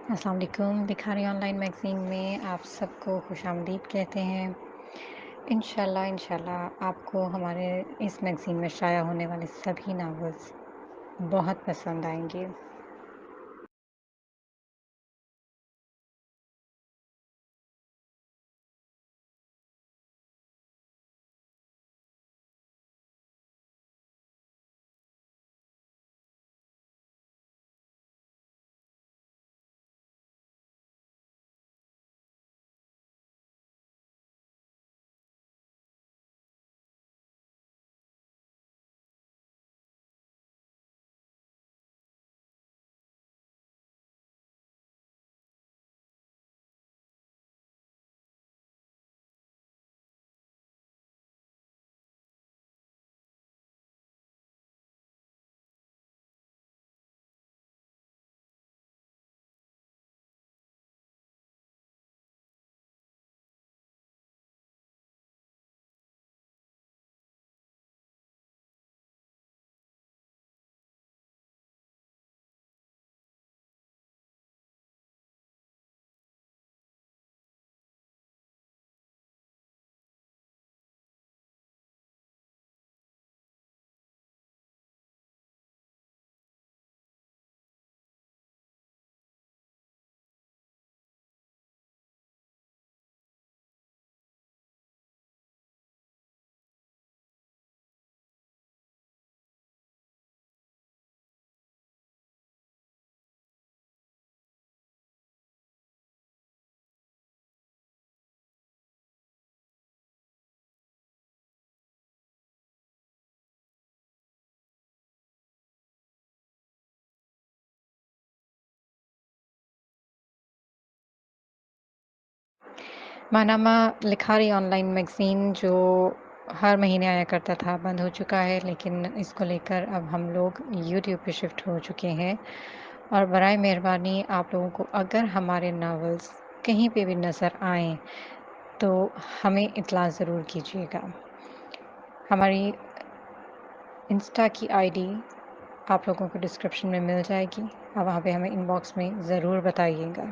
السلام علیکم، بکھاری on line magazine میں آپ سب کو خوش آمدید کہتے ہیں۔ انشاءاللہ آپ کو ہمارے اس میگزین میں شائع ہونے والے سبھی ناولز بہت پسند آئیں گے۔ ماہنامہ لکھاری آن لائن میگزین جو ہر مہینے آیا کرتا تھا بند ہو چکا ہے، لیکن اس کو لے کر اب ہم لوگ یوٹیوب پہ شفٹ ہو چکے ہیں، اور برائے مہربانی آپ لوگوں کو اگر ہمارے ناولز کہیں پہ بھی نظر آئیں تو ہمیں اطلاع ضرور کیجیے گا۔ ہماری انسٹا کی آئی ڈی آپ لوگوں کو ڈسکرپشن میں مل جائے گی، اور وہاں پہ ہمیں ان باکس میں ضرور بتائیے گا۔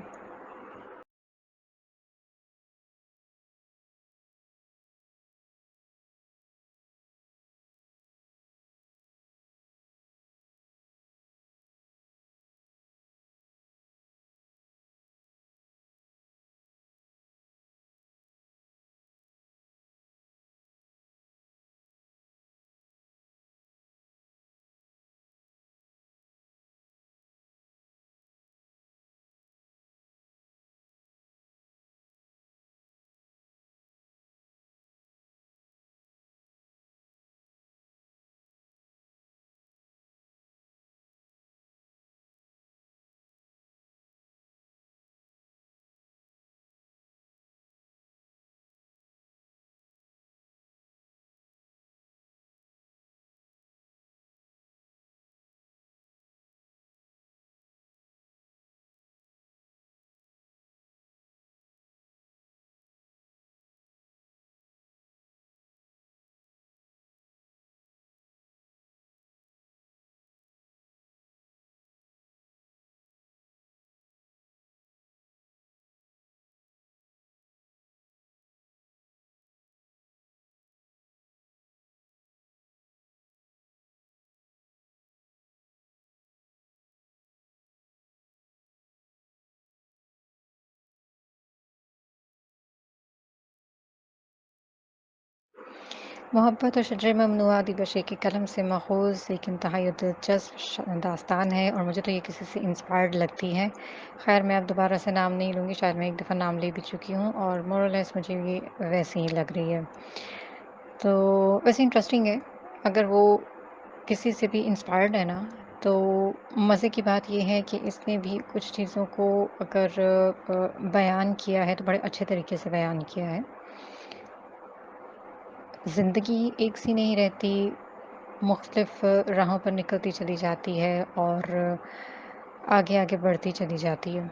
محبت اور شجر ممنوعہ ادیب بشیر کی قلم سے ماخوذ ایک انتہائی دلچسپ داستان ہے، اور مجھے تو یہ کسی سے انسپائرڈ لگتی ہے۔ خیر، میں اب دوبارہ سے نام نہیں لوں گی، شاید میں ایک دفعہ نام لے بھی چکی ہوں، اور مورلیس مجھے یہ ویسے ہی لگ رہی ہے۔ تو ویسے انٹرسٹنگ ہے، اگر وہ کسی سے بھی انسپائرڈ ہے نا، تو مزے کی بات یہ ہے کہ اس نے بھی کچھ چیزوں کو اگر بیان کیا ہے تو بڑے اچھے طریقے سے بیان کیا ہے۔ زندگی ایک سی نہیں رہتی، مختلف راہوں پر نکلتی چلی جاتی ہے، اور آگے آگے بڑھتی چلی جاتی ہے۔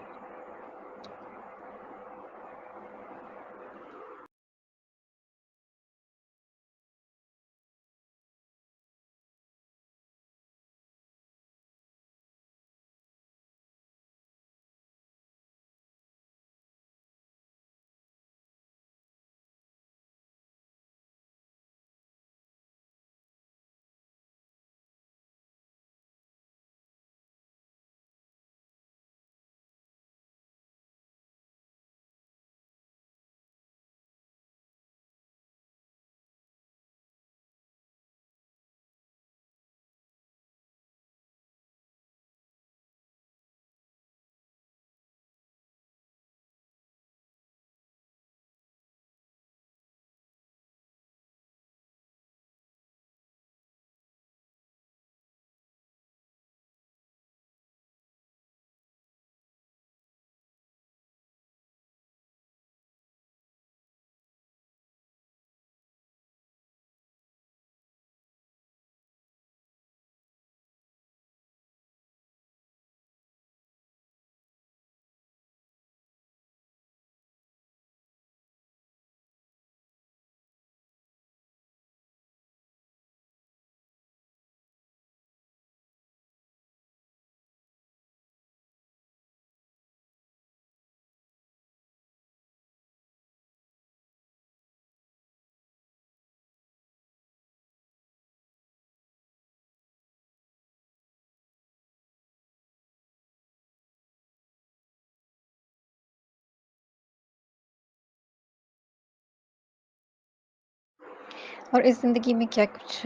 اور اس زندگی میں کیا کچھ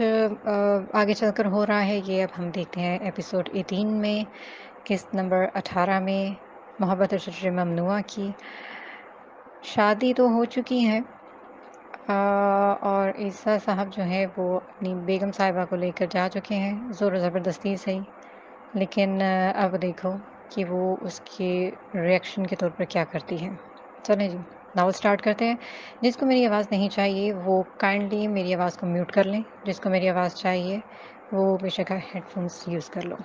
آگے چل کر ہو رہا ہے یہ اب ہم دیکھتے ہیں ایپیسوڈ 18 میں، قسط نمبر 18 میں، محبت اور شجر ممنوعہ کی شادی تو ہو چکی ہے، اور عیسیٰ صاحب جو ہیں وہ اپنی بیگم صاحبہ کو لے کر جا چکے ہیں، زور و زبردستی سے ہی، لیکن اب دیکھو کہ وہ اس کے ریئیکشن کے طور پر کیا کرتی ہے۔ چلیں جی ناول اسٹارٹ کرتے ہیں۔ جس کو میری آواز نہیں چاہیے وہ کائنڈلی میری آواز کو میوٹ کر لیں، جس کو میری آواز چاہیے وہ بے شک ہیڈ فونس یوز کر لو۔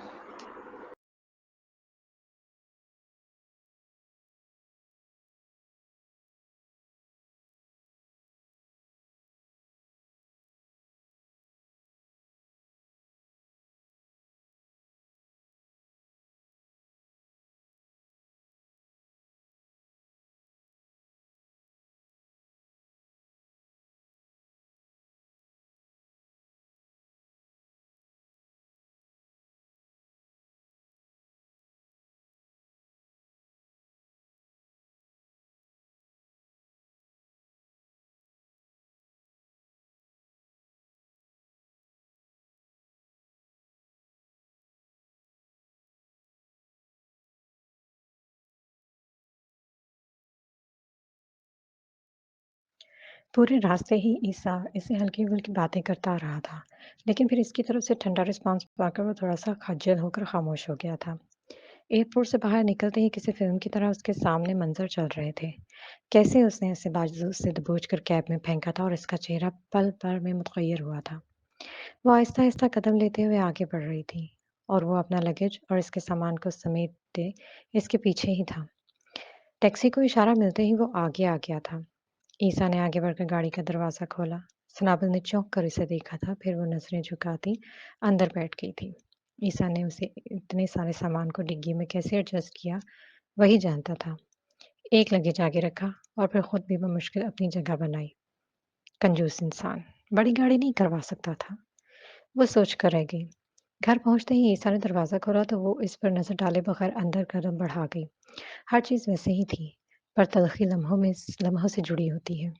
پورے راستے ہی عیسیٰ اسے ہلکی پھلکی باتیں کرتا آ رہا تھا، لیکن پھر اس کی طرف سے ٹھنڈا رسپانس پا کر وہ تھوڑا سا خجل ہو کر خاموش ہو گیا تھا۔ ایئرپورٹ سے باہر نکلتے ہی کسی فلم کی طرح اس کے سامنے منظر چل رہے تھے، کیسے اس نے اسے بازو سے دبوچ کر کیب میں پھینکا تھا اور اس کا چہرہ پل پل میں متغیر ہوا تھا۔ وہ آہستہ آہستہ قدم لیتے ہوئے آگے بڑھ رہی تھی اور وہ اپنا لگیج اور اس کے سامان کو سمیٹتے اس کے پیچھے ہی تھا۔ ٹیکسی کو اشارہ ملتے ہی وہ آگے آ گیا تھا۔ عیسیٰ نے آگے بڑھ کر گاڑی کا دروازہ کھولا۔ سنابل نے چونک کر اسے دیکھا تھا، پھر وہ نظریں جھکاتی اندر بیٹھ گئی تھی۔ عیسیٰ نے اسے اتنے سارے سامان کو ڈگی میں کیسے ایڈجسٹ کیا وہی جانتا تھا۔ ایک لگیج آگے رکھا اور پھر خود بھی بمشکل اپنی جگہ بنائی۔ کنجوس انسان، بڑی گاڑی نہیں کروا سکتا تھا، وہ سوچ کر رہ گئی۔ گھر پہنچتے ہی عیسیٰ نے دروازہ کھولا تو وہ اس پر نظر ڈالے بغیر اندر قدم بڑھا گئی۔ ہر چیز ویسے ہی تھی، پر تلخی لمحوں سے جڑی ہوتی ہے۔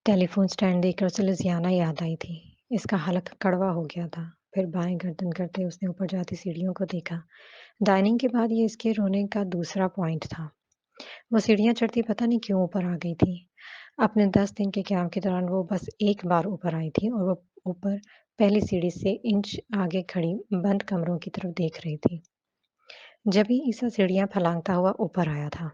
ٹیلی فون سٹینڈ دیکھ کر اسے لوزیانا یاد آئی تھی۔ اس کا حلق کڑوا ہو گیا تھا۔ پھر بائیں گردن کرتے اس نے اوپر جاتی سیڑھیوں کو دیکھا۔ ڈائننگ کے بعد یہ اس کے رونے کا دوسرا پوائنٹ تھا۔ وہ سیڑھیاں چڑھتی پتہ نہیں کیوں اوپر آ گئی تھی۔ اپنے 10 دن کے قیام کے دوران وہ بس ایک بار اوپر آئی تھی اور وہ اوپر پہلی سیڑھی سے انچ آگے کھڑی بند کمروں کی طرف دیکھ رہی تھی۔ جبھی عیسیٰ سیڑھیاں پھلانگتا ہوا اوپر آیا تھا۔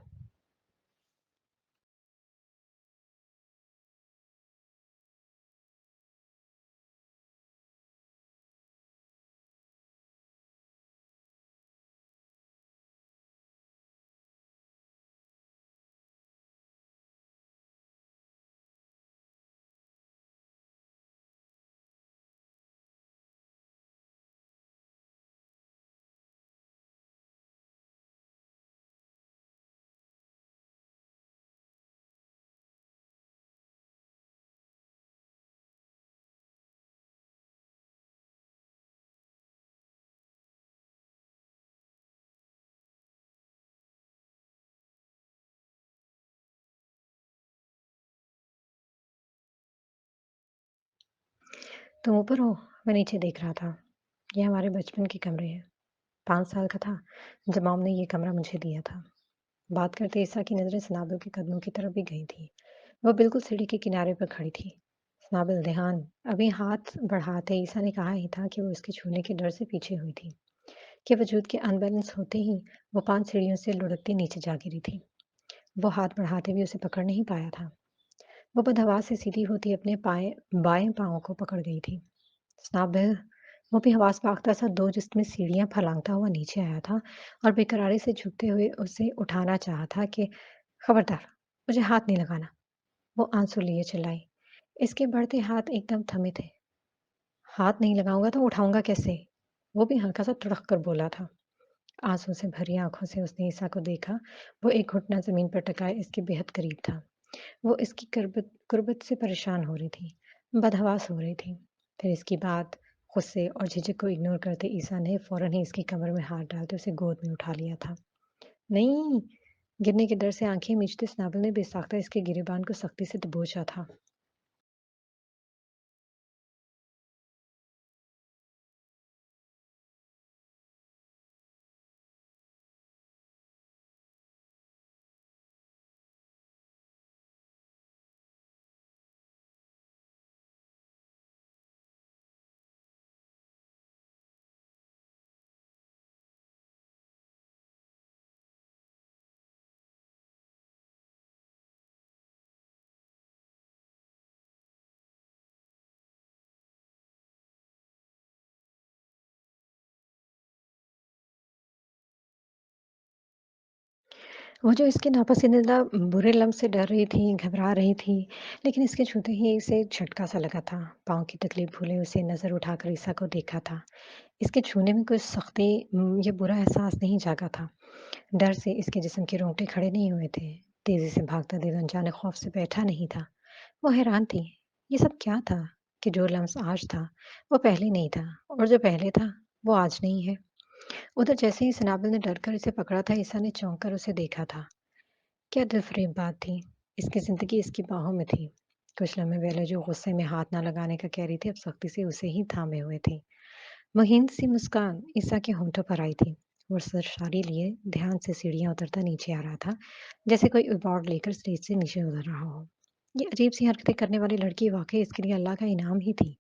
تم اوپر ہو؟ میں نیچے دیکھ رہا تھا۔ یہ ہمارے بچپن کے کمرے ہیں۔ 5 سال کا تھا جب مام نے یہ کمرہ مجھے دیا تھا۔ بات کرتے عیسیٰ کی نظریں سنابل کے قدموں کی طرف بھی گئی تھی۔ وہ بالکل سیڑھی کے کنارے پر کھڑی تھی۔ سنابل دھیان، ابھی ہاتھ بڑھاتے عیسیٰ نے کہا ہی تھا کہ وہ اس کے چھونے کے ڈر سے پیچھے ہوئی تھی کہ وجود کے ان بیلنس ہوتے ہی وہ 5 سیڑھیوں سے لڑکتی نیچے جا گری تھی۔ وہ ہاتھ بڑھاتے بھی اسے پکڑ نہیں پایا تھا۔ وہ بدحواس سے سیدھی ہوتی اپنے بائیں پاؤں کو پکڑ گئی تھی۔ سنابل، وہ بھی حواس باختہ سا دو جسم میں سیڑھیاں پھلانگتا ہوا نیچے آیا تھا اور بے قراری سے جھکتے ہوئے اسے اٹھانا چاہا تھا کہ خبردار، مجھے ہاتھ نہیں لگانا۔ وہ آنسو لیے چلائی۔ اس کے بڑھتے ہاتھ ایک دم تھمے تھے۔ ہاتھ نہیں لگاؤں گا تو اٹھاؤں گا کیسے؟ وہ بھی ہلکا سا تڑک کر بولا تھا۔ آنسو سے بھری آنکھوں سے اس نے عیسیٰ کو دیکھا۔ وہ ایک گھٹنا زمین پر ٹکائے اس کے بہت قریب تھا۔ وہ اس کی قربت سے پریشان ہو رہی تھی، بدحواس ہو رہی تھی۔ پھر اس کی بات، غصے اور جھجک کو اگنور کرتے عیسیٰ نے فوراً ہی اس کی کمر میں ہاتھ ڈالتے اسے گود میں اٹھا لیا تھا۔ نہیں! گرنے کے ڈر سے آنکھیں میچتے سنابل نے بے ساختہ اس کے گریبان کو سختی سے دبوچا تھا۔ वो जो इसके नापसंदीदा बुरे लम्स से डर रही थी, घबरा रही थी, लेकिन इसके छूते ही इसे झटका-सा लगा था। पाँव की तकलीफ भूले उसे नज़र उठाकर ईसा को देखा था। इसके छूने में कोई सख्ती या बुरा एहसास नहीं जागा था। डर से इसके जिस्म के रोंगटे खड़े नहीं हुए थे। तेज़ी से भागता दिल अनजाने खौफ से बैठा नहीं था। वो हैरान थी, ये सब क्या था? कि जो लम्स आज था, वो पहले नहीं था और जो पहले था, वो आज नहीं है। उधर जैसे ही सनाबल ने डरकर इसे पकड़ा था, ईसा ने चौंक कर उसे देखा था। क्या दिलफ़रेब बात थी! इसकी ज़िंदगी इसकी बाहों में थी। कुछ लम्हे पहले जो गुस्से में हाथ ना लगाने का कह रही थी, अब सख्ती से उसे ही थामे हुए थे। महीन-सी मुस्कान ईसा के होंठों पर आई थी। वो सरसारी लिए ध्यान से सीढ़ियाँ उतरता नीचे आ रहा था, जैसे कोई अवार्ड लेकर स्टेज से नीचे उतर रहा हो। ये अजीब-सी हरकतें करने वाली लड़की वाक़ई इसके लिए अल्लाह का इनाम ही थी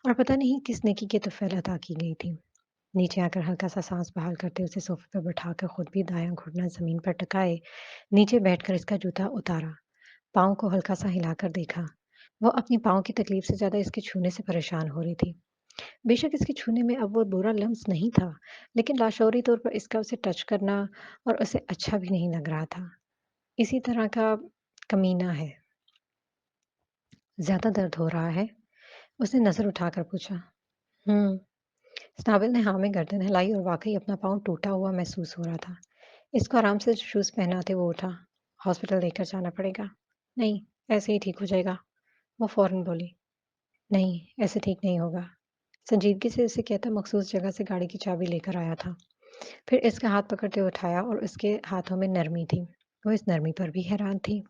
और पता नहीं किस नेकी की तौफ़ील अता की गई थी। नीचे आकर हल्का-सा साँस बहाल करते उसे सोफ़े पर बिठाकर खुद भी दायाँ घुटना ज़मीन पर टिकाए, नीचे बैठकर इसका जूता उतारा। पाँव को हल्का-सा हिलाकर देखा। वो अपनी पाँव की तकलीफ़ से ज़्यादा इसके छूने से परेशान हो रही थी। बेशक इसके छूने में अब वो बुरा लम्स नहीं था, लेकिन लाशऊरी तौर पर इसका उसे टच करना और उसे अच्छा भी नहीं लग रहा था। इसी तरह का कमीना है। ज़्यादा दर्द हो रहा है? उसने नज़र उठाकर पूछा। हुँ। स्नाबिल ने हाँ में गर्दन हिलाई और वाक़ई अपना पाँव टूटा हुआ महसूस हो रहा था। इसको आराम से शूज़ पहनाते वो उठा। हॉस्पिटल लेकर जाना पड़ेगा। नहीं, ऐसे ही ठीक हो जाएगा। वो फ़ौरन बोली। नहीं, ऐसे ठीक नहीं होगा। संजीदगी से उसे कहता मखसूस जगह से गाड़ी की चाबी लेकर आया था। फिर इसका हाथ पकड़ते उठाया और उसके हाथों में नरमी थी। वो इस नरमी पर भी हैरान थी।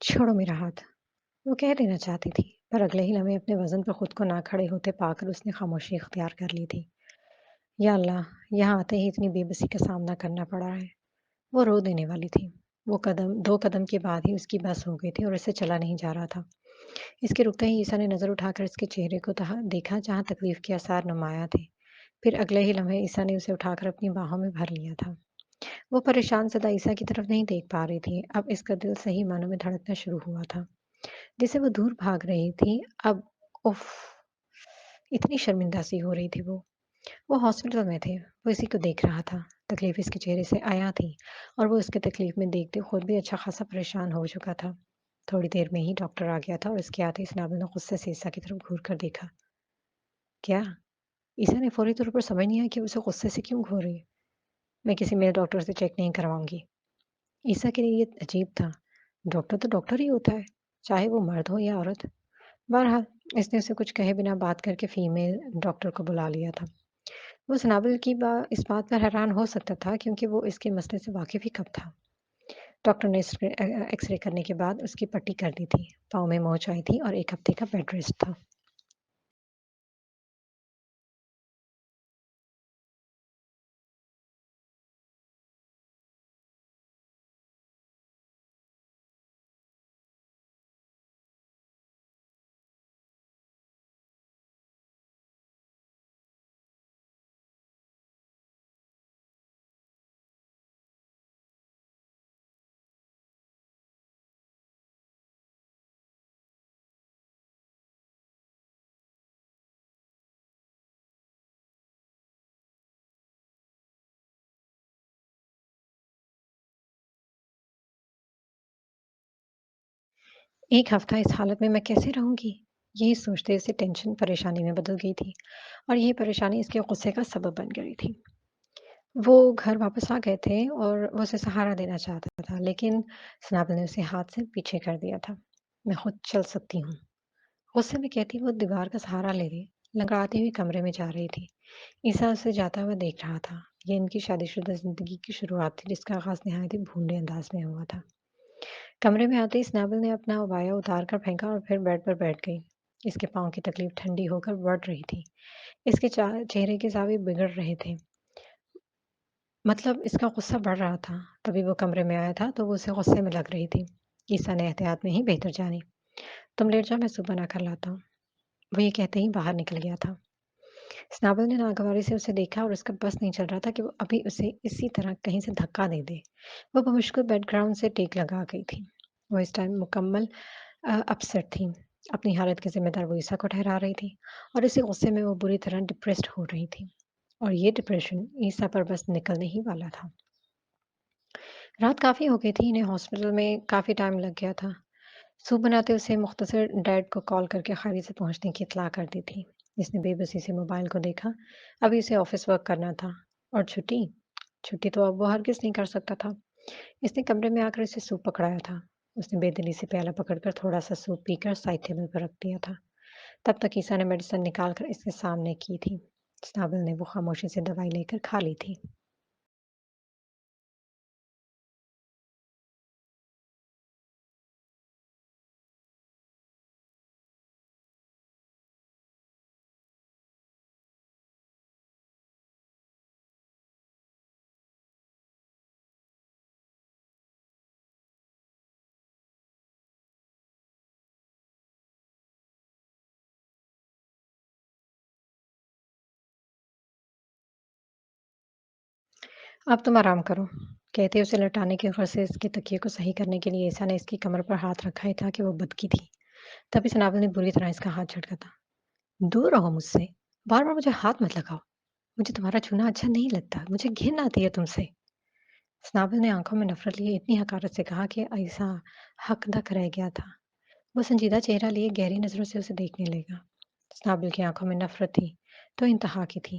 छोड़ो मेरा हाथ। वो कह देना चाहती थी, पर अगले ही लम्हे अपने वज़न पर खुद को ना खड़े होते पाकर उसने खामोशी इख्तियार कर ली थी। या अल्लाह! यहाँ आते ही इतनी बेबसी का सामना करना पड़ा है। वो रो देने वाली थी। वो कदम 2 कदम के बाद ही उसकी बस हो गई थी और इससे चला नहीं जा रहा था। इसके रुकते ही ईसा ने नज़र उठाकर इसके चेहरे को तहा देखा जहाँ तकलीफ़ के आसार नुमायाँ थे। फिर अगले ही लम्हे ईसा ने उसे उठाकर अपनी बाहों में भर लिया था। वो परेशान ज़दा ईसा की तरफ नहीं देख पा रही थी। अब इसका दिल सही मानों में धड़कना शुरू हुआ था। जिससे वो दूर भाग रही थी, अब उफ़! इतनी शर्मिंदा-सी हो रही थी वो। वो हॉस्पिटल में थे, वो इसी को देख रहा था। तकलीफ़ इसके चेहरे से आया थी और वो उसकी तकलीफ़ में देखते खुद भी अच्छा खासा परेशान हो चुका था। थोड़ी देर में ही डॉक्टर आ गया था और इसके आते ही सनाबल ने गुस्से से ईसा की तरफ घूर कर देखा। क्या? ईसा ने फ़ौरी तौर पर समझ नहीं आया कि उसे गुस्से से क्यों घूर रही है। मैं किसी मेल डॉक्टर से चेक नहीं करवाऊँगी। ईसा के लिए ये अजीब था। डॉक्टर ही होता है, चाहे वो मर्द हो या औरत। बहरहाल इसने उसे कुछ कहे बिना बात करके फीमेल डॉक्टर को बुला लिया था। वो सनाबल की इस बात पर हैरान हो सकता था क्योंकि वो इसके मसले से वाकिफ़ ही कब था। डॉक्टर ने एक्स-रे करने के बाद उसकी पट्टी कर दी थी। पाँव में मोच आई थी और 1 हफ्ते का बेड रेस्ट था। एक हफ्ता इस हालत में मैं कैसे रहूँगी? यही सोचते इसे टेंशन परेशानी में बदल गई थी और यही परेशानी इसके गुस्से का सबब बन गई थी। वो घर वापस आ गए थे और वो उसे सहारा देना चाहता था, लेकिन सनाबल ने उसे हाथ से पीछे कर दिया था। मैं खुद चल सकती हूँ। गुस्से में कहती वो दीवार का सहारा ले रही, लंगड़ाती हुई कमरे में जा रही थी। ईसा उसे जाता हुआ देख रहा था। ये इनकी शादीशुदा ज़िंदगी की शुरुआत थी जिसका आगाज़ निहायत ही भूले अंदाज में हुआ था। कमरे में आते ही सनाबल ने अपना अबाया उतार कर फेंका और फिर बेड पर बैठ गई। اس کے پاؤں کی تکلیف ٹھنڈی ہو کر بڑھ رہی تھی۔ اس کے چہرے کے زاویے بگڑ رہے تھے۔ مطلب اس کا غصہ بڑھ رہا تھا۔ تبھی وہ کمرے میں آیا تھا تو وہ اسے غصے میں لگ رہی تھی۔ عیسیٰ نے احتیاط میں ہی بہتر جانی۔ تم لیٹ جاؤ، میں صبح بنا کر لاتا ہوں۔ وہ یہ کہتے ہی باہر نکل گیا تھا۔ سنابل نے ناگواری سے اسے دیکھا اور اس کا بس نہیں چل رہا تھا کہ وہ ابھی اسے اسی طرح کہیں سے دھکا دے دے۔ وہ بمشکل بیک گراؤنڈ سے ٹیک لگا گئی تھی۔ وہ اس ٹائم مکمل اپسیٹ تھی۔ اپنی حالت کے ذمہ دار وہ عیسیٰ کو ٹھہرا رہی تھی اور اسی غصے میں وہ بری طرح ڈپریسڈ ہو رہی تھی۔ اور یہ ڈپریشن عیسیٰ پر بس نکلنے ہی والا تھا۔ رات کافی ہو گئی تھی، انہیں ہاسپٹل میں کافی ٹائم لگ گیا تھا۔ سوپ بناتے اسے مختصر ڈیڈ کو کال کر کے خیریت سے پہنچنے کی اطلاع کر دی تھی۔ اس نے بے بسی سے موبائل کو دیکھا۔ ابھی اسے آفس ورک کرنا تھا۔ اور چھٹی؟ چھٹی تو اب وہ ہرگز نہیں کر سکتا تھا۔ اس نے کمرے میں آ کر اسے سوپ پکڑایا تھا۔ اس نے بے دلی سے پیالہ پکڑ کر تھوڑا سا سوپ پی کر سائڈ ٹیبل پر رکھ دیا تھا۔ تب تک عیسیٰ نے میڈیسن نکال کر اس کے سامنے کی تھی۔ سنابل نے وہ خاموشی سے دوائی لے کر کھا لی تھی۔ اب تم آرام کرو، کہتے اسے لٹانے کے غرض سے اس کے تکیے کو صحیح کرنے کے لیے عیسیٰ نے اس کی کمر پر ہاتھ رکھا ہی تھا کہ وہ بدکی تھی۔ تبھی سنابل نے بری طرح اس کا ہاتھ جھٹکا تھا۔ دور رہو مجھ سے، بار بار مجھے ہاتھ مت لگاؤ۔ مجھے تمہارا چھونا اچھا نہیں لگتا، مجھے گھن آتی ہے تم سے۔ سنابل نے آنکھوں میں نفرت لیے اتنی حقارت سے کہا کہ عیسیٰ حق دک رہ گیا تھا۔ وہ سنجیدہ چہرہ لیے گہری نظروں سے اسے دیکھنے لگا۔ سنابل کی آنکھوں میں نفرت تھی تو انتہا کی تھی۔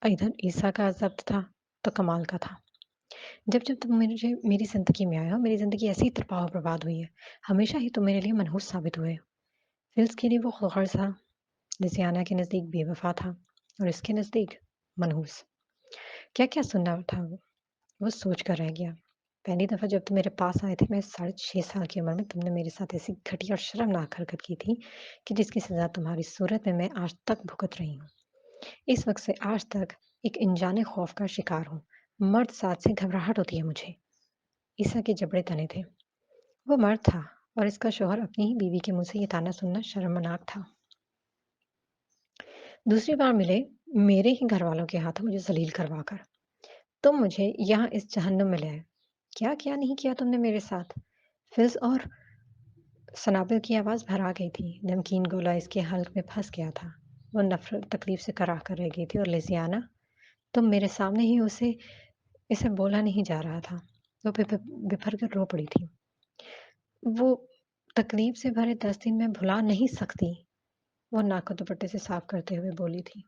ادھر عیسیٰ کا ضبط تھا تو کمال کا تھا۔ جب جب تم میری زندگی میں آئے ہو، میری زندگی ایسی ہی تباہ و برباد ہوئی ہے۔ ہمیشہ ہی تم میرے لیے منحوس ثابت ہوئے ہو۔ فلز کے لیے وہ غرض تھا، لسیانہ کے نزدیک بے وفا تھا اور اس کے نزدیک منحوس۔ کیا کیا سننا تھا وہ سوچ کر رہ گیا۔ پہلی دفعہ جب تم میرے پاس آئے تھے، میں 6.5 سال کی عمر میں، تم نے میرے ساتھ ایسی گھٹیا اور شرمناک حرکت کی تھی کہ جس کی سزا تمہاری صورت میں آج تک بھگت رہی ہوں۔ اس وقت سے آج تک ایک انجانے خوف کا شکار ہوں۔ مرد ساتھ سے گھبراہٹ ہوتی ہے مجھے۔ عیسیٰ کے جبڑے تنے تھے۔ وہ مرد تھا اور اس کا شوہر اپنی ہی بیوی کے منہ سے یہ طعنا سننا شرمناک تھا۔ دوسری بار ملے میرے ہی گھر والوں کے ہاتھوں مجھے ذلیل کروا کر تم مجھے یہاں اس جہنم میں لے آئے۔ کیا نہیں کیا تم نے میرے ساتھ؟ فلز اور سنابل کی آواز بھرا گئی تھی۔ نمکین گولا اس کے حلق میں پھنس گیا تھا۔ وہ نفرت تکلیف سے کراہ کر رہ گئی تھی اور لیزیانا، تم میرے سامنے ہی اسے بولا نہیں جا رہا تھا۔ وہ بفر کر رو پڑی تھی۔ وہ تکلیف سے بھرے 10 دن میں بھلا نہیں سکتی، وہ ناک کو دوپٹے سے صاف کرتے ہوئے بولی تھی۔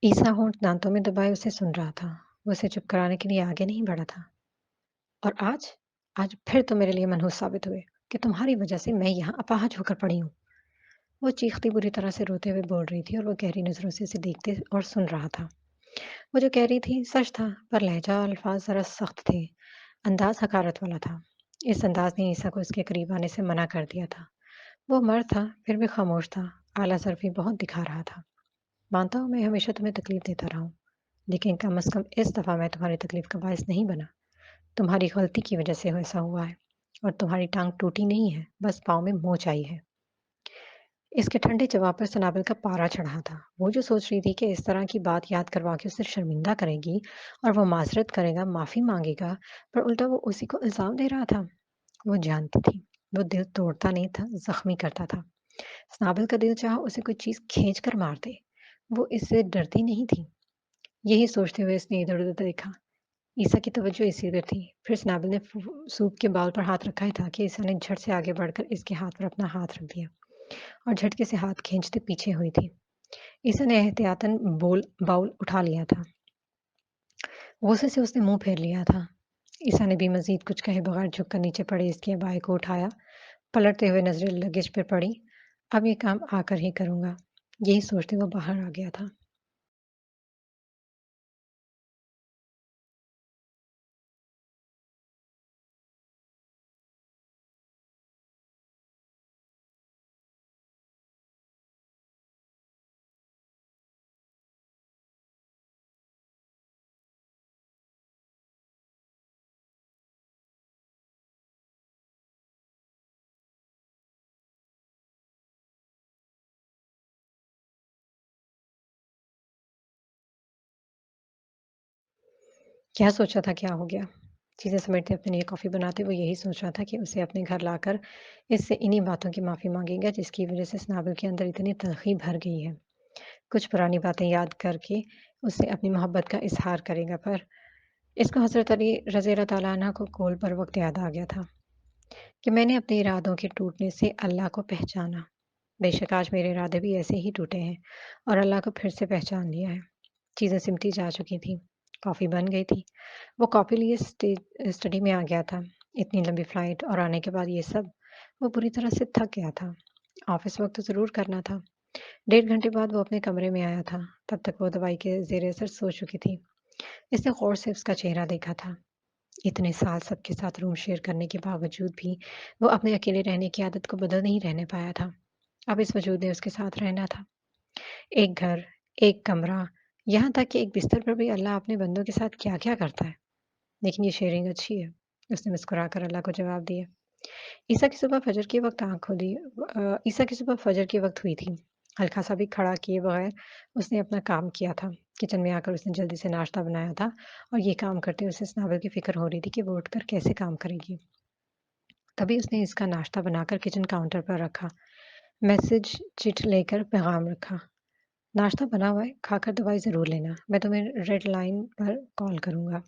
عیسیٰ ہونٹ دانتوں میں دبائے اسے سن رہا تھا۔ وہ اسے چپ کرانے کے لیے آگے نہیں بڑھا تھا۔ اور آج پھر تم میرے لیے منحوس ثابت ہوئے کہ تمہاری وجہ سے میں یہاں اپاہج ہو کر پڑی ہوں۔ وہ چیختی بری طرح سے روتے ہوئے بول رہی تھی اور وہ گہری نظروں سے اسے دیکھتے اور سن رہا تھا۔ وہ جو کہہ رہی تھی سچ تھا، پر لہجہ اور الفاظ ذرا سخت تھے، انداز حقارت والا تھا۔ اس انداز نے عیسیٰ کو اس کے قریب آنے سے منع کر دیا تھا۔ وہ مرد تھا پھر بھی خاموش تھا، اعلیٰ ظرفی بہت دکھا رہا تھا۔ مانتا ہوں میں ہمیشہ تمہیں تکلیف دیتا رہا ہوں، لیکن کم از کم اس دفعہ میں تمہاری تکلیف کا باعث نہیں بنا۔ تمہاری غلطی کی وجہ سے ایسا ہوا ہے اور تمہاری ٹانگ ٹوٹی نہیں ہے، بس پاؤں میں موچ آئی ہے۔ اس کے ٹھنڈے جواب پر سنابل کا پارا چڑھا تھا۔ وہ جو سوچ رہی تھی کہ اس طرح کی بات یاد کروا کے اسے شرمندہ کرے گی اور وہ معذرت کرے گا، معافی مانگے گا، پر الٹا وہ اسی کو الزام دے رہا تھا۔ وہ جانتی تھی وہ دل توڑتا نہیں تھا، زخمی کرتا تھا۔ سنابل کا دل چاہا اسے کوئی چیز کھینچ کر مار دے، وہ اس سے ڈرتی نہیں تھی۔ یہی سوچتے ہوئے اس نے ادھر ادھر دیکھا۔ ईसा की तवज्जो इसी पर थी। फिर स्नेविल ने सूप के बाउल पर हाथ रखा ही था कि ईसा ने झट से आगे बढ़कर इसके हाथ पर अपना हाथ रख दिया और झटके से हाथ खींचते पीछे हुई थी। ईसा ने एहतियातन बाउल उठा लिया था। गुस्से से उसने मुंह फेर लिया था। ईसा ने भी मजीद कुछ कहे बगैर झुककर नीचे पड़े इसके अबाए को उठाया। पलटते हुए नजरें लगेज पर पड़ी। अब ये काम आकर ही करूंगा, यही सोचते वो बाहर आ गया था। क्या सोचा था क्या हो गया? चीज़ें समेटते अपने लिए कॉफ़ी बनाते वो यही सोच रहा था कि उसे अपने घर लाकर इससे इन्हीं बातों की माफ़ी माँगेगा जिसकी वज़ह से स्नाबिल के अंदर इतनी तलख़ी भर गई है। कुछ पुरानी बातें याद करके उससे अपनी मोहब्बत का इज़हार करेगा पर इसको हज़रत अली रज़ी अल्लाह तआला अन्हा को कौल पर वक़्त याद आ गया था कि मैंने अपने इरादों के टूटने से अल्लाह को पहचाना। बेशक आज मेरे इरादे भी ऐसे ही टूटे हैं और अल्लाह को फिर से पहचान लिया है। चीज़ें सिमटी जा चुकी थीं। कॉफ़ी बन गई थी। वो कॉफ़ी लिए स्टडी में आ गया था। इतनी लंबी फ्लाइट और आने के बाद ये सब, वो पूरी तरह से थक गया था। ऑफ़िस वर्क तो ज़रूर करना था। 1.5 घंटे बाद वो अपने कमरे में आया था। तब तक वो दवाई के ज़ेर असर सो चुकी थी। इसने गौर से उसका चेहरा देखा था। इतने साल सबके साथ रूम शेयर करने के बावजूद भी वो अपने अकेले रहने की आदत को बदल नहीं रहने पाया था। अब इस वजूद ने उसके साथ रहना था। एक घर, एक कमरा, यहाँ तक कि एक बिस्तर पर भी अल्लाह अपने बंदों के साथ क्या-क्या करता है। लेकिन ये शेयरिंग अच्छी है। उसने मुस्कुराकर अल्लाह को जवाब दिया। ईसा की सुबह फजर के वक़्त हुई थी। हल्का-सा भी खड़ा किए बगैर उसने अपना काम किया था। किचन में आकर उसने जल्दी से नाश्ता बनाया था और ये काम करते उसे इस नावल की फ़िक्र हो रही थी कि वो उठकर कैसे काम करेगी। तभी उसने इसका नाश्ता बनाकर किचन काउंटर पर रखा। मैसेज चिट लेकर पैगाम रखा। नाश्ता बना हुआ है, खाकर दवाई ज़रूर लेना। मैं तुम्हें रेड लाइन पर कॉल करूँगा।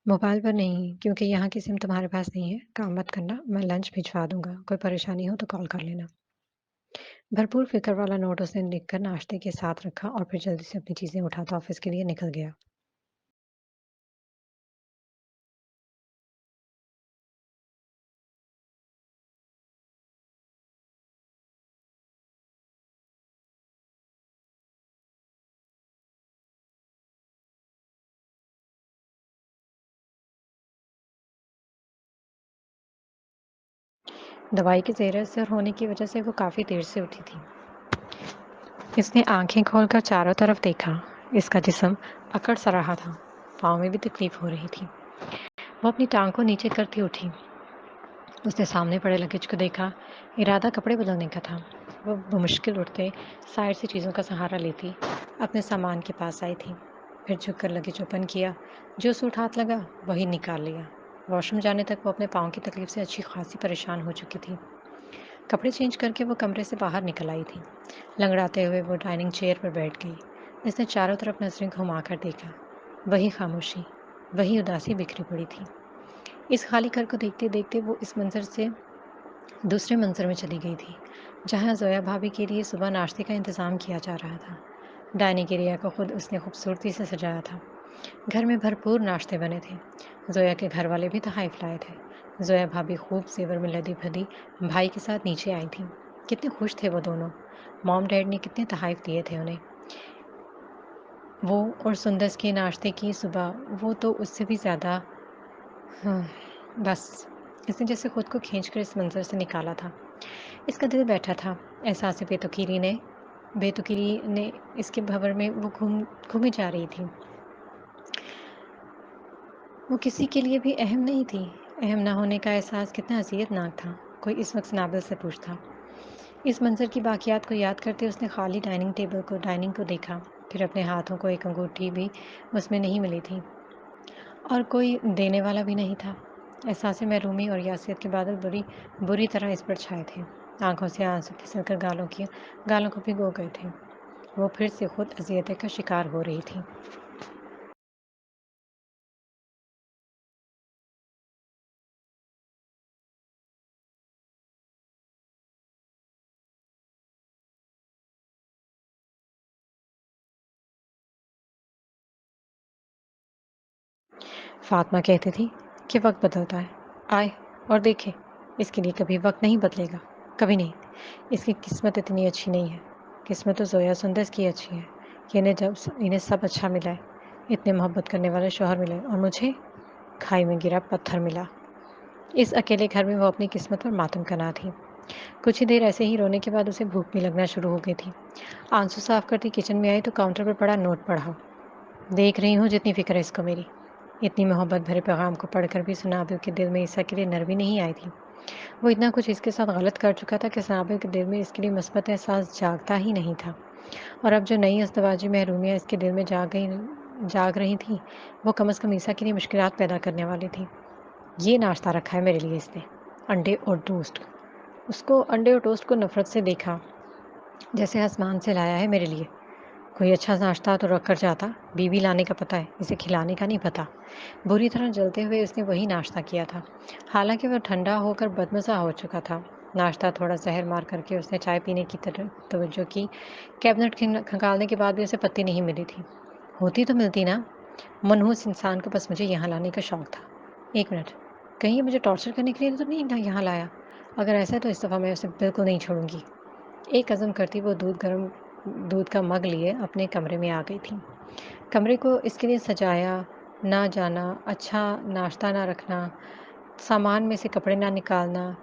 मोबाइल पर नहीं, क्योंकि यहाँ की सिम तुम्हारे पास नहीं है। काम मत करना, मैं लंच भिजवा दूँगा। कोई परेशानी हो तो कॉल कर लेना। भरपूर फ़िक्र वाला नोट उसने लिखकर नाश्ते के साथ रखा और फिर जल्दी से अपनी चीज़ें उठाता ऑफ़िस के लिए निकल गया। दवाई के ज़ेर असर होने की वजह से वो काफ़ी देर से उठी थी। इसने आँखें खोलकर चारों तरफ देखा। इसका जिस्म अकड़ सा रहा था। पाँव में भी तकलीफ़ हो रही थी। वो अपनी टाँग को नीचे करती उठी। उसने सामने पड़े लगेज को देखा। इरादा कपड़े बदलने का था। वो बमुश्किल उठते, साइड से चीज़ों का सहारा लेती, अपने सामान के पास आई थी। फिर झुककर लगेज ओपन किया। जो सूट हाथ लगा, वही निकाल लिया। वॉशरूम जाने तक वो अपने पाँव की तकलीफ से अच्छी खासी परेशान हो चुकी थी। कपड़े चेंज करके वो कमरे से बाहर निकल आई थी। लंगड़ाते हुए वो डाइनिंग चेयर पर बैठ गई। उसने चारों तरफ नज़रें घुमाकर देखा। वही खामोशी, वही उदासी बिखरी पड़ी थी। इस खाली घर को देखते-देखते वो इस मंज़र से दूसरे मंज़र में चली गई थी, जहाँ ज़ोया भाभी के लिए सुबह नाश्ते का इंतज़ाम किया जा रहा था। डाइनिंग एरिया को खुद उसने खूबसूरती से सजाया था। घर में भरपूर नाश्ते बने थे। ज़ोया के घर वाले भी तोहफ़े लाए थे। ज़ोया भाभी खूब ज़ेवर में लदी-भदी भाई के साथ नीचे आई थीं। कितने खुश थे वो दोनों। मॉम डैड ने कितने तोहफ़े दिए थे उन्हें। वो और सुंदस के नाश्ते की सुबह, वो तो उससे भी ज़्यादा। हाँ, बस इसने जैसे खुद को खींचकर इस मंज़र से निकाला था। इसका दिल बैठा था। एहसास बेतुकीली ने इसके भंवर में वो घूमी जा रही थी। वो किसी के लिए भी अहम नहीं थी। अहम ना होने का एहसास कितना अज़ियतनाक था। कोई इस वक़्त नाबिल से पूछता। इस मंज़र की बाक़ियात को याद करते उसने खाली डाइनिंग को देखा। फिर अपने हाथों को एक अंगूठी भी उसमें नहीं मिली थी और कोई देने वाला भी नहीं था। एहसास महरूमी और यासियत के बादल बड़ी बुरी तरह इस पर छाए थे। आँखों से आंसू फिसलकर गालों को भिगो गए थे। वो फिर से खुद अज़ियत का शिकार हो रही थी। फातिमा कहती थी कि वक्त बदलता है, आए और देखे, इसके लिए कभी वक्त नहीं बदलेगा, कभी नहीं। इसकी किस्मत इतनी अच्छी नहीं है। किस्मत तो ज़ोया सुंदर की अच्छी है कि इन्हें सब अच्छा मिला है, इतने मोहब्बत करने वाले शौहर मिले, और मुझे खाई में गिरा पत्थर मिला। इस अकेले घर में वो अपनी किस्मत पर मातम करना थी। कुछ ही देर ऐसे ही रोने के बाद उसे भूख भी लगना शुरू हो गई थी। आंसू साफ करती किचन में आई तो काउंटर पर पड़ा नोट पढ़ा। देख रही हूँ जितनी फिक्र है इसको मेरी। इतनी मोहब्बत भरे पैगाम को पढ़कर भी सनाबियों के दिल में ईसा के लिए नरमी नहीं आई थी। वो इतना कुछ इसके साथ गलत कर चुका था कि सनाबियों के दिल में इसके लिए मस्बत एहसास जागता ही नहीं था। और अब जो नई अज़दवाजी महरूमियाँ इसके दिल में जाग रही थी, वो कम अज़ कम ईसा के लिए मुश्किलात पैदा करने वाली थी। ये नाश्ता रखा है मेरे लिए इसने, अंडे और टोस्ट। उसको अंडे और टोस्ट को नफरत से देखा, जैसे आसमान से लाया है मेरे लिए। कोई अच्छा नाश्ता तो रख कर जाता, बीवी लाने का पता है, इसे खिलाने का नहीं पता। बुरी तरह जलते हुए उसने वही नाश्ता किया था, हालांकि वह ठंडा होकर बदमज़ा हो चुका था। नाश्ता थोड़ा जहर मार करके उसने चाय पीने की तरफ तवज्जो की। कैबिनेट खंगालने के बाद भी उसे पत्ती नहीं मिली थी। होती तो मिलती ना। मनहूस इंसान को बस मुझे यहाँ लाने का शौक था। एक मिनट, कहीं ये मुझे टॉर्चर करने के लिए तो नहीं ना यहाँ लाया? अगर ऐसा है तो इस दफ़ा मैं उसे बिल्कुल नहीं छोड़ूंगी। एक अज़म करती वो दूध का मग लिए अपने कमरे में आ गई थी। कमरे को इसके लिए सजाया, ना जाना, अच्छा नाश्ता ना रखना, सामान में से कपड़े ना निकालना,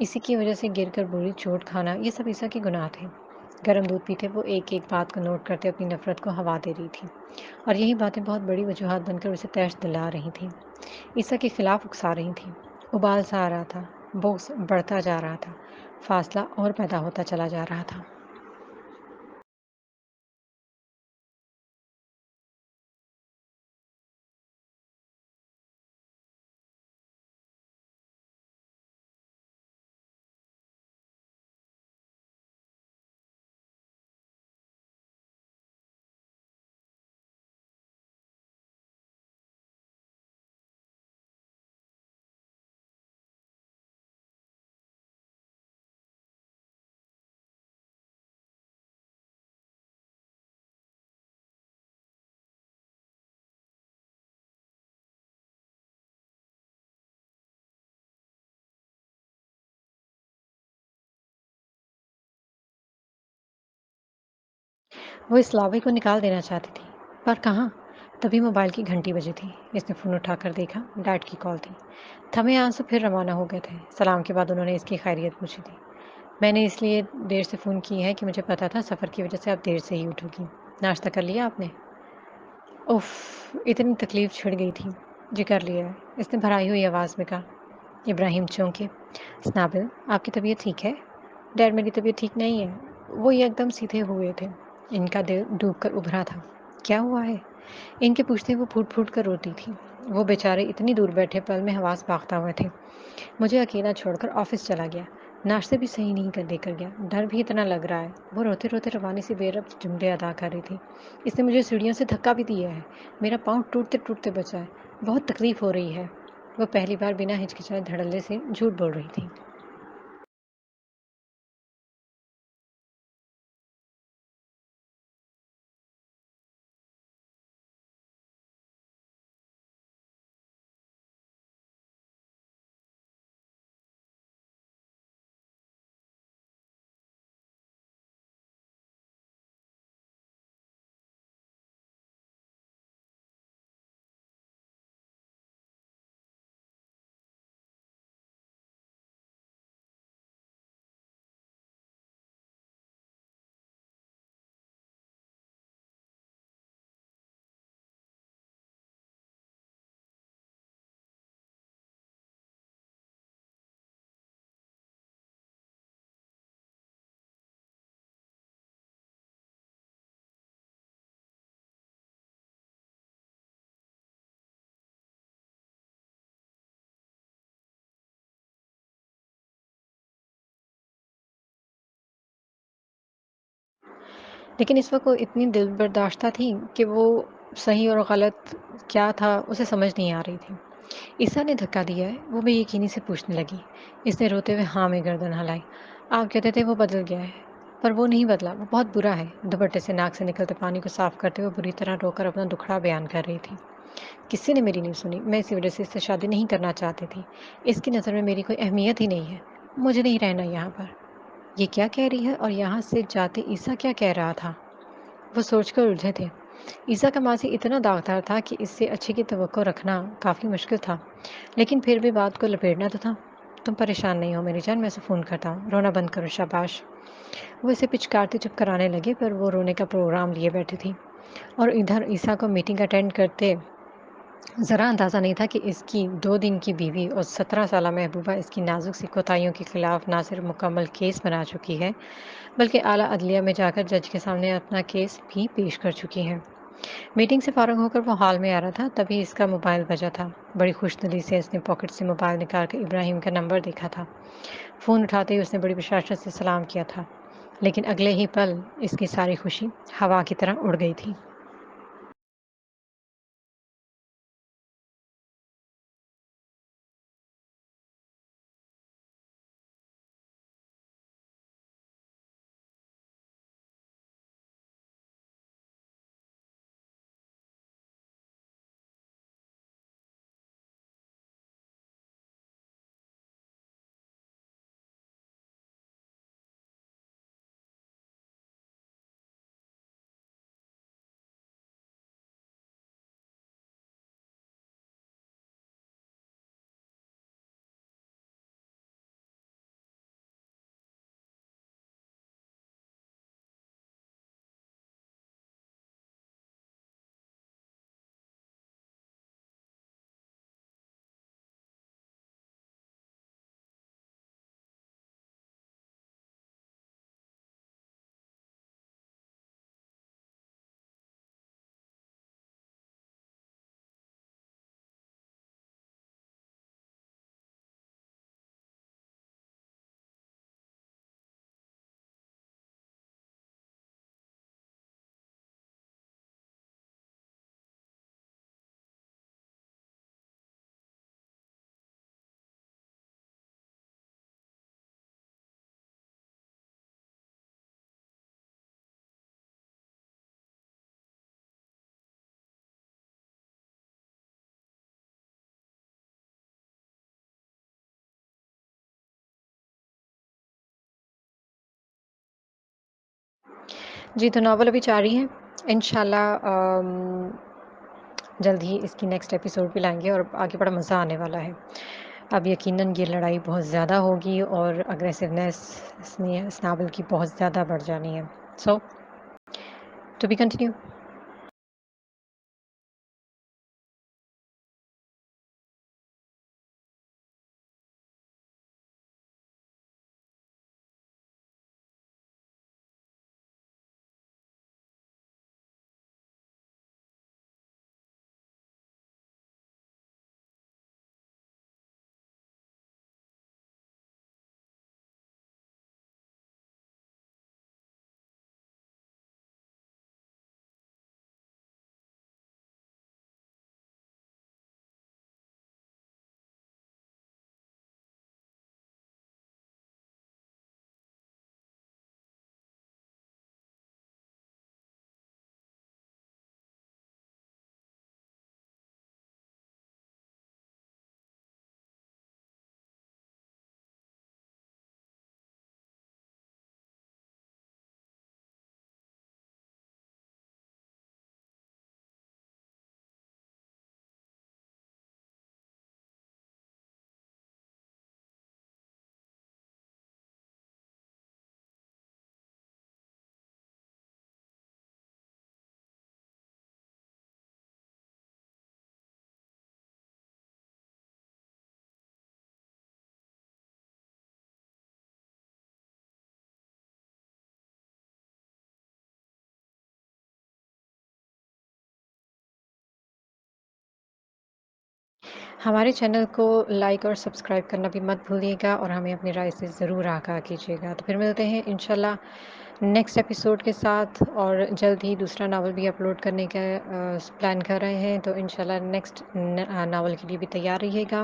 इसी की वजह से गिरकर बुरी चोट खाना, ये सब ईसा के गुनाह थे। गर्म दूध पीते वो एक एक बात को नोट करते अपनी नफरत को हवा दे रही थी, और यही बातें बहुत बड़ी वजूहात बनकर उसे तैश दिला रही थी, ईसा के खिलाफ उकसा रही थी। उबाल सा आ रहा था, बोझ बढ़ता जा रहा था, फासला और पैदा होता चला जा रहा था। वो इस लावे को निकाल देना चाहती थी, पर कहाँ? तभी मोबाइल की घंटी बजी थी। इसने फ़ोन उठाकर देखा, डैड की कॉल थी। थमे आंसू फिर रवाना हो गए थे। सलाम के बाद उन्होंने इसकी खैरियत पूछी थी। मैंने इसलिए देर से फ़ोन की है कि मुझे पता था सफ़र की वजह से आप देर से ही उठोगी। नाश्ता कर लिया आपने? उफ़! इतनी तकलीफ़ छिड़ गई थी। जी कर लिया है, इसने भराई हुई आवाज़ में कहा। इब्राहिम चौंके। स्नाबिल, आपकी तबीयत ठीक है? डैड, मेरी तबीयत ठीक नहीं है। वो ये एकदम सीधे हुए थे। इनका दिल डूब कर उभरा था। क्या हुआ है? इनके पूछते वो फूट फूट कर रोती थी। वो बेचारे इतनी दूर बैठे पल में हवास बांकता हुए थे। मुझे अकेला छोड़कर ऑफिस चला गया। नाश्ते भी सही नहीं कर देकर गया। डर भी इतना लग रहा है। वो रोते रोते रवानी से बेरब्त जुमले अदा कर रही थी। इसने मुझे सीढ़ियों से धक्का भी दिया है। मेरा पाँव टूटते टूटते बचा है। बहुत तकलीफ हो रही है। वो पहली बार बिना हिचकिचाए धड़ल्ले से झूठ बोल रही थी। लेकिन इस वक्त वो इतनी दिलबर्दाश्ता थी कि वो सही और गलत क्या था उसे समझ नहीं आ रही थी। ईसा ने धक्का दिया है? वो बेयकीनी से पूछने लगी। इसने रोते हुए हाँ में गर्दन हिलाई। आप कहते थे वो बदल गया है, पर वो नहीं बदला, वो बहुत बुरा है। दुपट्टे से नाक से निकलते पानी को साफ करते हुए बुरी तरह रोकर अपना दुखड़ा बयान कर रही थी। کسی نے میری نہیں سنی، میں اسی وجہ سے اس سے شادی نہیں کرنا چاہتی تھی۔ اس کی نظر میں میری کوئی اہمیت ہی نہیں ہے، مجھے نہیں رہنا یہاں پر۔ یہ کیا کہہ رہی ہے اور یہاں سے جاتے عیسیٰ کیا کہہ رہا تھا؟ وہ سوچ کر الجھے تھے۔ عیسیٰ کا ماضی اتنا داغدار تھا کہ اس سے اچھے کی توقع رکھنا کافی مشکل تھا، لیکن پھر بھی بات کو لپیٹنا تو تھا۔ تم پریشان نہیں ہو میری جان، میں اسے فون کرتا ہوں، رونا بند کرو، شاباش۔ وہ اسے پچکارتے چپ کرانے لگے پر وہ رونے کا پروگرام لیے بیٹھی تھی، اور ادھر عیسیٰ کو میٹنگ اٹینڈ کرتے ذرا اندازہ نہیں تھا کہ اس کی 2 دن کی بیوی اور 17 سالہ محبوبہ اس کی نازک سی کوتاہیوں کے خلاف نہ صرف مکمل کیس بنا چکی ہے بلکہ اعلیٰ عدلیہ میں جا کر جج کے سامنے اپنا کیس بھی پیش کر چکی ہے۔ میٹنگ سے فارغ ہو کر وہ ہال میں آ رہا تھا، تبھی اس کا موبائل بجا تھا۔ بڑی خوش دلی سے اس نے پاکٹ سے موبائل نکال کر ابراہیم کا نمبر دیکھا تھا۔ فون اٹھاتے ہی اس نے بڑی بشاشت سے سلام کیا تھا، لیکن اگلے ہی پل اس کی ساری خوشی ہوا کی طرح اڑ گئی تھی۔ جی تو ناول ابھی جاری ہے، انشاءاللہ جلد ہی اس کی نیکسٹ ایپیسوڈ بھی لائیں گے اور آگے بڑا مزہ آنے والا ہے۔ اب یقیناً یہ لڑائی بہت زیادہ ہوگی اور اگریسونیس اس ناول کی بہت زیادہ بڑھ جانی ہے۔ سو ٹو بی کنٹینیو۔ ہمارے چینل کو لائک اور سبسکرائب کرنا بھی مت بھولیے گا اور ہمیں اپنی رائے سے ضرور آگاہ کیجیے گا۔ تو پھر ملتے ہیں انشاءاللہ نیکسٹ ایپیسوڈ کے ساتھ، اور جلد ہی دوسرا ناول بھی اپلوڈ کرنے کا پلان کر رہے ہیں، تو انشاءاللہ نیکسٹ ناول کے لیے بھی تیار رہیے گا۔